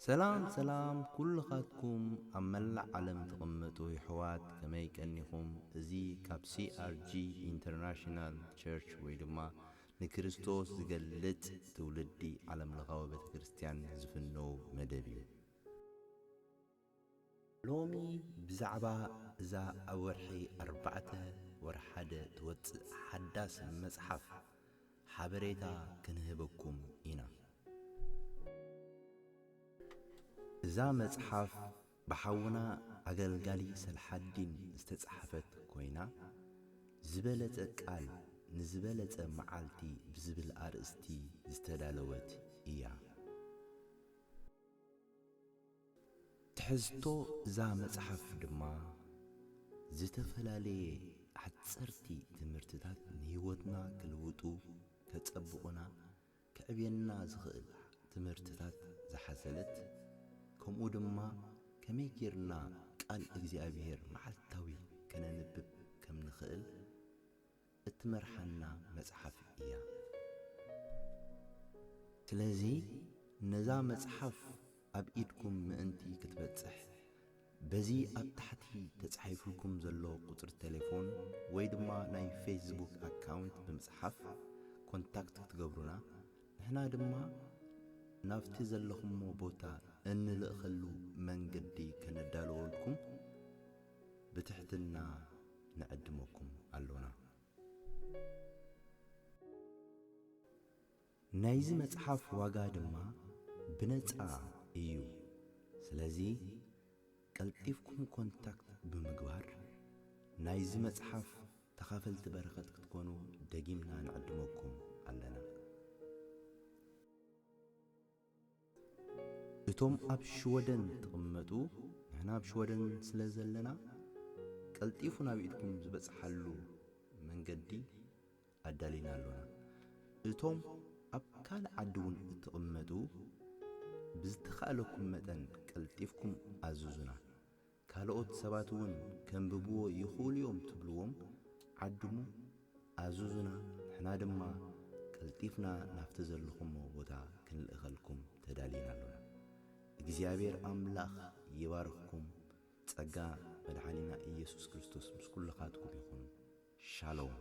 سلام كلخاتكم أملع علم تقمتو يحوات كما يكنيكم زي كاب CRG International Church ويدما نكريستوس زغلت تولدي علم لغاوة كريستيان زفنو مدبي لومي بزعبا زا أورحي 4 ورحاد توت حداس مصحف حبريتا كنهبكم إنا إذا مصحف بحونا أجلجالي سلحدين استتصحفت كوينا زبلت قال نزبلت معالتي بزبل أرستي استدالوت إياه تحزتو إذا مصحف دما زتفلالي حتصرتي تمرتتات نيوتنا كلوتو كتصبقنا كعبينا زخل تمرتتات زحزلت كم دما كمي كيرنا قال እግዚአብሔር معلتاوي كننبب كم نخل اتمرحنا مصحف إياه ስለዚህ ነዛ መጽሐፍ ኣብ ኢድኩም ምእንቲ ክትበጽሕ በዚ ኣብ ታሕቲ ተጻሒፍልኩም ዘሎ ቁጥር ቴሌፎን ወይ ድማ ናይ ፌስቡክ ኣካውንት ብምጽሓፍ ኮንታክት ክትገብሩና ንሕና ድማ ናፍቲ ዘለኹም ቦታ እንልእኸሉ መንገዲ ከነዳልወልኩም ብትሕትና ንዕድመኩም ኣሎና ናይዚ መጽሓፍ ዋጋ ድማ ብነጻ እዩ ስለዚ ቀልጢፍኩም ኮንታክት ብምግባር ናይዚ መጽሓፍ ተኻፈልቲ በረኸት ክትኮኑ ደጊምና ንዕድመኩም ኣለና እቶም ኣብ ሽወደን ተቐመጡ ንሕና ኣብ ሽወደን ስለዘለና ቀልጢፉ ናብ ኢድኩም ዝበጽሓሉ መንገዲ ኣዳሊና ኣሎና እቶም ኣብ ካልእ ዓዲ እውን እትቕመጡ ብዝተኻእለኩም መጠን ቀልጢፍኩም ኣዝዙና ካልኦት ሰባት እውን ከንብብዎ ይኽእሉ እዮም ትብልዎም ዓድሙ ኣዝዙና ንሕና ድማ ቀልጢፍና ናፍቲ ዘለኹም ቦታ ክንልእኸልኩም ተዳሊና ኣሎና እግዚአብሔር አምላክ ይባርክኩም ጸጋ መድኃኒና ኢየሱስ ክርስቶስ ምስ ኩልኻትኩም ይኹን ሻሎም